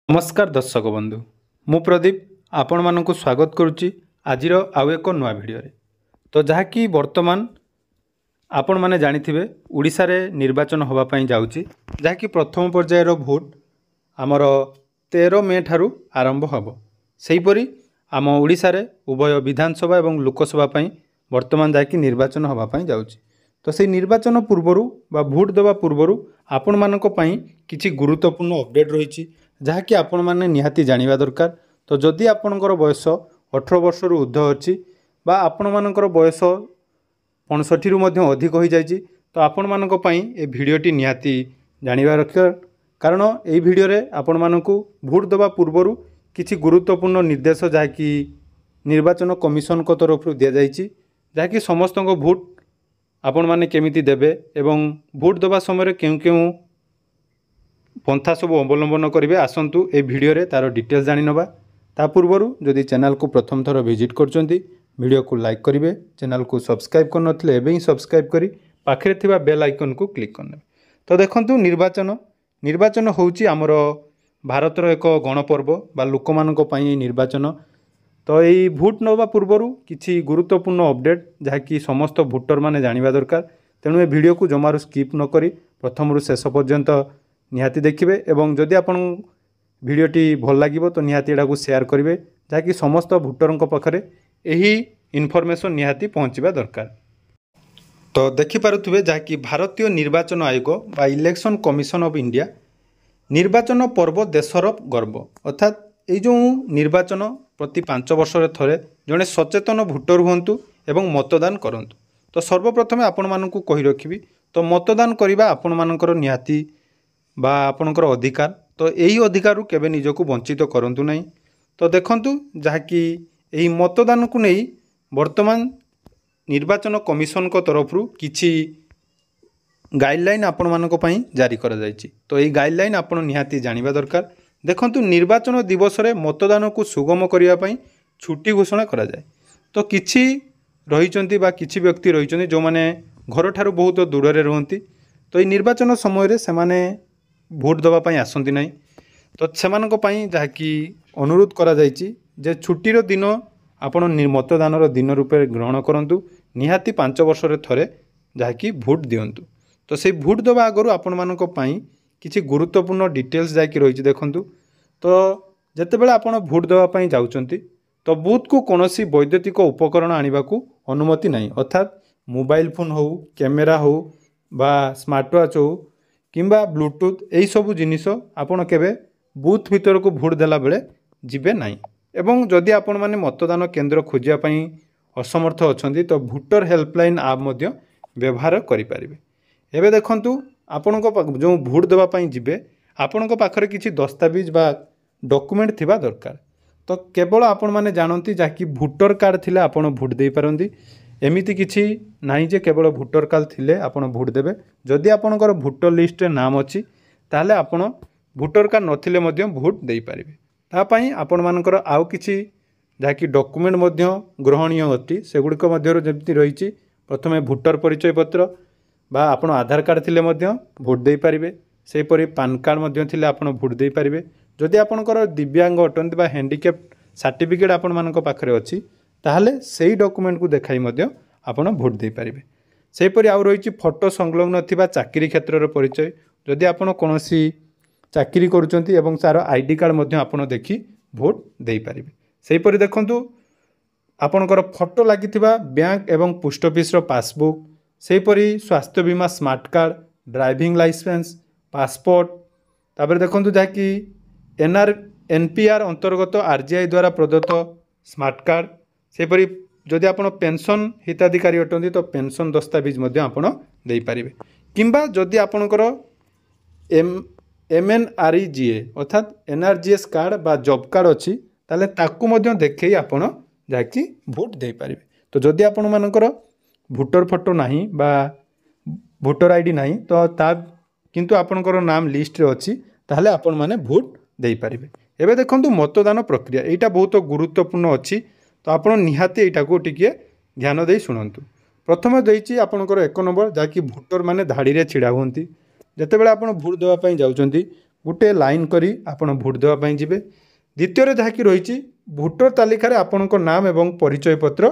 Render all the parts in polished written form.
नमस्कार दर्शक बंधु मु प्रदीप आपण मानक स्वागत करुच्ची आजिर आउ एक नुआ भिडियो तो जहाँकि वर्तमान आपण माने जानिथिबे उड़ीसा रे निर्वाचन होबापई जाउची जहाँकि प्रथम पर्यायर भोट आमर 13 मे ठारू आरंभ हबो। सेहीपरि आम उड़ीसा रे उभय विधानसभा एवं लोकसभा पई वर्तमान जहाँकि निर्वाचन होबापई जाउची। तो से निर्वाचन पूर्वरु बा भोट देवा पूर्वरु आपण मानक पई किछि गुरुत्वपूर्ण अपडेट रहिछि जहाँकि आपण माने निहाती जानिबा दरकार। तो जदि आपणकर बयस 18 वर्ष रु ऊर्ध्व अछि बा आपण मानकर बयस 65 रु मध्य अधिक होई जाइछि तो आपण मानक पई ए भिडियोटी निहाती जानिबा दरकार। कारण ए भिडियो रे आपण मानकु भोट देवा पूर्वरु किछि गुरुत्वपूर्ण निर्देश जहाँकि निर्वाचन कमिशन को तरफ दिया जाइछि जहाँकि समस्त भोट आपण माने केमिति देबे एवं भोट देवा समय केउ केउ पंथा सब अवलंबन करेंगे। आसतु ए भिडियो रे तार डिटेल्स जानि नबा। ता पूर्वरु जदि चैनल को प्रथम थर विजिट करचंती वीडियो को लाइक करेंगे, चैनल को सब्सक्राइब कर नथिले एबे ही सब्सक्राइब करी पाखरे थिबा बेल आइकन को क्लिक करने। तो देखंतु निर्वाचन होउची हमर भारतर एक गणपर्व बा लोक मानक पई निर्वाचन। तो यही भोट नवा पूर्वरु किछि गुरुत्वपूर्ण अपडेट जहाँकि समस्त भोटर माने जानिबा दरकार। तेणु ए वीडियो को जमारू स्किप न करी प्रथम रु शेष पर्यंत निहाती देखिए एवं जदि आपन भिडियोटी भल लागिबो तो निहाती एटा को शेयर करिवे जहाँकि समस्त भोटरଙ୍କ पाखरे एही इनफॉरमेशन निहाती पहुँचवा दरकार। तो देखि पारुथुबे जहाँकि भारतीय निर्वाचन आयोग बा इलेक्शन कमिशन ऑफ इंडिया निर्वाचन पर्व देशर गर्व अर्थात ये जो निर्वाचन प्रति 5 वर्ष थरे जड़े सचेतन भोटर हुंतु एवं मतदान करंतु। तो सर्वप्रथमे आपण मानकु कहि रखिबी तो मतदान करिबा आपण मानकर निहाती बा आपणकर अधिकार। तो यही अधिकार केबे निजको वंचित करंतु नहीं। तो देखंतु जहाँकि यही मतदान को नहीं वर्तमान निर्वाचन कमिशन को तरफ किछि गाइडलाइन आपण मानक पई जारी करा जायछि। तो यही गाइडलाइन आपण निहाती जानिबा दरकार। देखंतु निर्वाचन दिवस रे मतदान को सुगम करिया पई छुट्टी घोषणा करा जाय। तो किछि रहिचंती बा किछि व्यक्ति रहिचंती जो माने घर ठारू बहुत दूर रे रहंती। तो ये निर्वाचन समय रे से माने भोट देवा पई आसंती नहीं। तो सेमानक पई जहाँकि अनुरोध करा जायछि जे छुट्टीर दिन आपण मतदान दिन रूपे ग्रहण करंतु निहाती 5 वर्ष रे थरे जहाँकि भोट दियंतु। तो से भोट देवा आगरु आपण मानक पई किछि गुरुत्वपूर्ण डिटेल्स जाकि रहिछि देखंतु। तो जेतेबेले आपण भोट देवा पई जाउचंती तो बूथ को कोनोसी वैद्युतिक उपकरण आनिबा को अनुमति नहीं अर्थात मोबाइल फोन हो कैमेरा हो बा स्मार्ट वॉच हो किंबा ब्लूटूथ यही सब जिनिस आपण केबे बूथ भीतर को भोट देला बेले जिबे नाही। एवं जदि आपण माने मतदान केंद्र खोजिया पई असमर्थ अछंती तो भोटर हेल्पलाइन ऐप मध्य व्यवहार करि परिबे। एबे देखंतु आपणको जो भोट देवा पई जिबे आपणको पाखरे किछि दस्तावेज बा डॉक्यूमेंट थिबा दरकार। तो केवल आपण माने जानंती जाकि भोटर कार्ड थिले आपण भोट देई पारंती एमिति किछि नाही जे केवल भोटर कार्ड थिले आपण भोट देबे। जदि आपणकर भोटर लिस्ट रे नाम अछि ताले आपण भोटर कार्ड नथिले मध्य भोट देई पारिबे। ता पई आपण मानकर आउ किछि जाकि डॉक्यूमेंट मध्य ग्रहणीय अति सेगुडिक मध्य जेमति रहिछि प्रथमे भोटर परिचय पत्र बा आपण आधार कार्ड थिले मध्य भोट देई पारिबे। सेहि परि पैन कार्ड मध्य थिले आपण भोट देई पारिबे। जदि आपणकर दिव्यांग अटंती बा हैंडिकैप सर्टिफिकेट आपण मानक पाखरे अछि ताहले सेही डॉक्यूमेंट को देखाई मध्य आपण भोट देई पारिबे। सेहि परि आउ रहिछि फोटो संलग्न थिबा चाकरी क्षेत्र रो परिचय जदि आपण कोनोसी चाकरी करूचंती एवं सार आईडी कार्ड मध्य आपण देखि भोट देई पारिबे। सेहि परि देखंतु आपणकर फोटो लागिथिबा बैंक एवं पोस्ट ऑफिस रो पासबुक सेहि परि स्वास्थ्य बीमा smart card driving licence passport तापर देखंतु जाकि एनपीआर अंतर्गत आरजीआई द्वारा प्रदत्त स्मार्ट कार्ड सेपरि जदि आपण पेंशन हिताधिकारी अटंती तो पेंशन दस्तावेज मध्य आपण देई पारिबे। किंबा जदि आपणकर एमएनआरईजीए अर्थात एनआरजीएस कार्ड बा जॉब कार्ड अछि ताले ताकू मध्य देखै आपण जाकि भोट देई पारिबे। तो जदि आपण मानकर भोटर फोटो नाही बा भोटर आईडी नाही तो ता किंतु आपणकर नाम लिस्ट रे अछि ताले आपण माने भोट देई पारिबे। एबे देखंतु मतदान प्रक्रिया एटा बहुत गुरुत्वपूर्ण अछि। तो आपण निहाती एटा को टिके ध्यान देई सुनंतु। प्रथमे देइछि आपणकर 1 नंबर जाकि भोटर माने धाड़ी रे छिड़ा हुंती जेतेबेले आपण भोट देवा पई जाउचंती गोटे लाइन करी आपण भोट देवाई जी। द्वितीय जहाँकि रही भोटर तालिकार आपण नाम एवं परिचय पत्र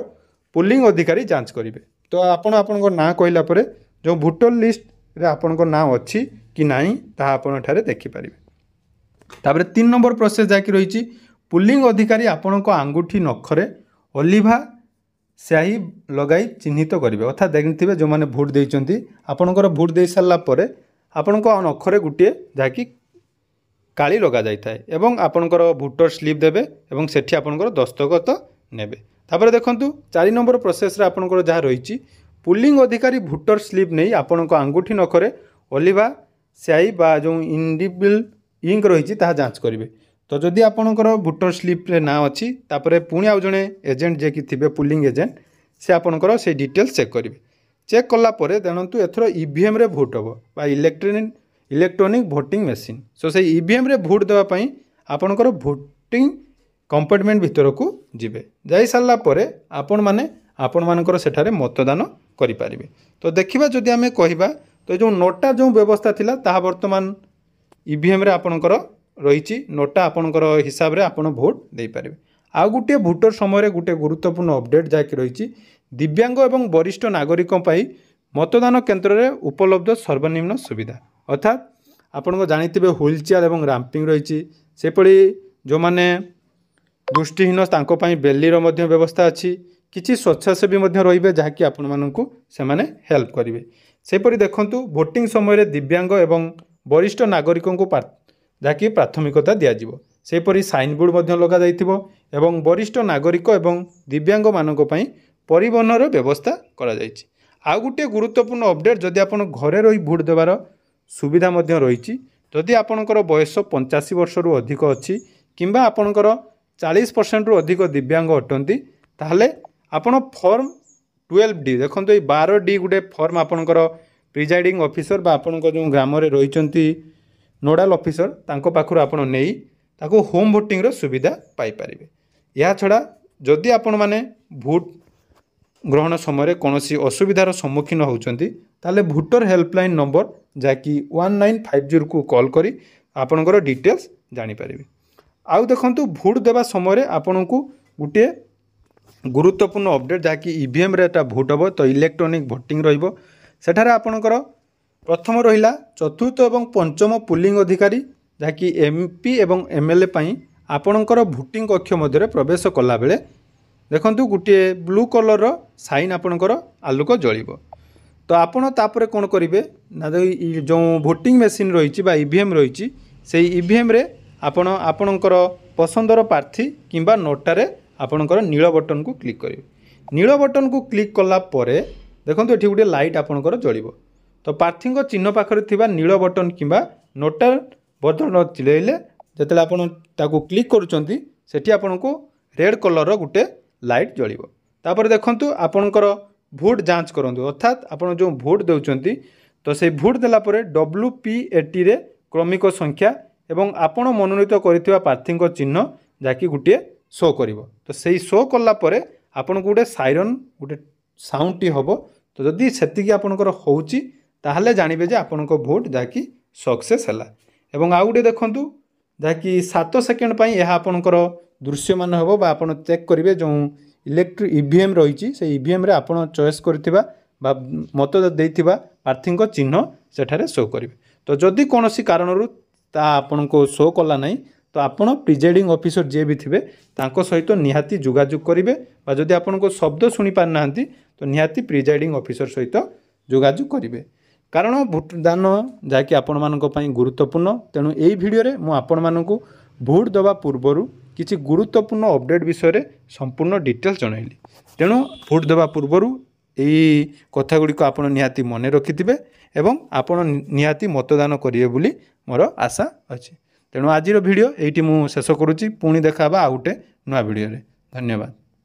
पुलिंग अधिकारी जांच करेंगे। तो आपण ना कहला जो भोटर लिस्ट रे आपण नाम अच्छी कि नहीं ताहा आपण ठारे देखिपारे। तापर 3 नंबर प्रोसेस जहाँकि रही पुलिंग अधिकारी आपण आंगुठी नखरे ओलिभा स्याही लगाई चिन्हित करेंगे। अर्थात देखिए जो मैंने भोट देती आपणकर भोट दे सारापर आपण नखरे गोटे जहाँकि काली लगा जाए एवं आपणकर भोटर स्लिप देवे एवं सेठी आपणकर दस्तखत नेबे। तापर देखंतु 4 नंबर प्रोसेस रे आपणकर जहाँ रही पुलिंग अधिकारी भोटर स्लिप नहीं आपण आंगुठी नखरे ओलिभा स्याही बा जो इंडिविजुअल इंक रही जांच करेंगे। तो जदि आपणकर भोटर स्लिप रे ना अच्छी तापर पुणी आउ जड़े एजेंट जे कि थे पुलिंग एजेंट से आपणकर से डिटेल्स चेक करेंगे। चेक कलापर जानतु एथर ईवीएम रे भोट हम बा इलेक्ट्रोनिक भोटिंग मेसीन। सो से ईवीएम रे भोट देवाई आपणकर भोटिंग कंपार्टमेंट भितर को जिबे जाई सारा परे आपण माने आपण मानकर सेठारे मतदान करें। तो देखा जदि आम कहवा तो जो नोटा जो व्यवस्था थिला ताहा वर्तमान ईवीएम रे आपणकर रही नोटा आपणकर हिसाब रे आपण भोट दे पारे। आउ गोटे भोटर समय गोटे गुरुत्वपूर्ण अपडेट जहाँकि रही दिव्यांग एवं वरिष्ठ नागरिकों पाई मतदान केन्द्र में उपलब्ध सर्वनिम्न सुविधा। अर्थात आपण जानिथिबे व्हील चेयर एवं रैंपिंग रही सेपड़ी जो माने दृष्टिहीन तांको पाई बेलीर मध्य व्यवस्था अच्छी किछि स्वच्छासेवी रे जहाँकि आपण मानकु से माने हेल्प करेंगे। सेपरी देखंतु भोटिंग समय दिव्यांग एवं वरिष्ठ नागरिकों को जहाँकि प्राथमिकता दिज्व सेपरी साइन बोर्ड लगा जाइथिबो एवं वरिष्ठ नागरिक एवं दिव्यांग मानक पई परिवहन व्यवस्था करा जाइछि। आउ गोटे गुरुत्वपूर्ण अपडेट जदि आपण घरे रही भोट देवार सुविधा रही जदि आपणकर बयस 85 वर्ष रु अधिक अच्छी किंबा आपणकर 40% रु अधिक दिव्यांग अटंती ताहले आपण फॉर्म 12D देखो ये 12D गोटे फॉर्म आपणकर प्रिजाइडिंग ऑफिसर बा आपणकर जो ग्राम रे रहिचंती नोडाल ऑफिसर तांको पाखरु आपण नेई ताको होम भोटिंग रो सुविधा पाई परिबे। या छड़ा जदि आपण माने भोट ग्रहण समय कौन असुविधार सम्मुखीन होउचंती ताले भोटर हेल्पलाइन नंबर जहाँकि 1950 को कॉल करी आपणकर डिटेल्स जानी परिबे। आउ देखंतु भोट देवा समय आपण को गोटे गुरुत्वपूर्ण अपडेट जहाँकि ईवीएम रे भोट हम तो इलेक्ट्रोनिक भोटिंग रहिबो सेठारे आपणकर प्रथम रहिला चतुर्थ एवं पंचम पुलिंग अधिकारी जहाँकि एमपी एवं एमएलए पाई आपणकर भोटिंग कक्ष मध्य प्रवेश कला बेले देखंतु गोटे ब्लू कलर रो साइन आपणकर आलोक जळिबो। तो आपण तापरे कोन करिवे ना जो भोटिंग मेसीन रही बा ईवीएम रही से ईवीएम रे आपण आपणकर पसंदर प्रार्थी किंबा नोटारे आपणकर नील बटन को क्लिक करेंगे। नील बटन को क्लिक कला परे देखंतु एठी गोटे लाइट आपणकर जळिबो। तो प्रार्थी चिन्ह पाखरे थिबा नील बटन किंबा नोटा बटन चिलेइले जेतेले आपण ताको क्लिक करूचंती सेठी आपनको रेड कलर रो गोटे लाइट जळिबो। तापर देखंतु आपणकर भोट जांच करंतु अर्थात आपण जो भोट देउचंती तो से भोट देला परे WP80 रे क्रमिक संख्या एवं आपण मनोनीत करथिबा प्रार्थी चिन्ह जाकी गोटे शो करिवो। तो सेही शो कला परे आपण गोटे साइरन गोटे साउंड टी हबो। तो जदि सेतिकी आपणकर होउची ताहले जानिबे जे आपणको भोट जाकी सक्सेस हला। एवं आउ गोटे देखंतु जाकी 7 सेकेंड पई यह आपणकर दृश्यमान हेबो बा आपण चेक करिवे जो इलेक्ट्रिक ईवीएम रही से ईवीएम रे आपण चॉइस करथिबा बा मत देइथिबा प्रार्थी चिन्ह सेठारे शो करिवे। तो जदि कोनोसी कारणरू ता आपनको शो कला नहीं तो आपण प्रिजाइडिंग ऑफिसर जे भी थिबे तांको सहित निहाती जोगाजोग करिवे बा जदि आपनको शब्द सुनि पार नाहंती तो निहाती प्रिजाइडिंग ऑफिसर सहित जोगाजोग करिवे। कारण भोटदान जहाँकि आपण मानक पई गुरुत्वपूर्ण तेणु एई भिडियो रे मु आपण मानकु भोट देवा पूर्वरु किछि गुरुत्वपूर्ण अपडेट विषय रे संपूर्ण डिटेल्स जणाइली। तेणु भोट देवा पूर्वरु एई कथा गुडी को आपण निहाती मने रखिथिबे एवं आपण निहाती मतदान करिवे बोली मोर आशा अछि। तेणु आजिर भिडियो एइटी मु शेष करूची। पुणी देखाबा आ गोटे नुआ भिडियो रे। धन्यवाद।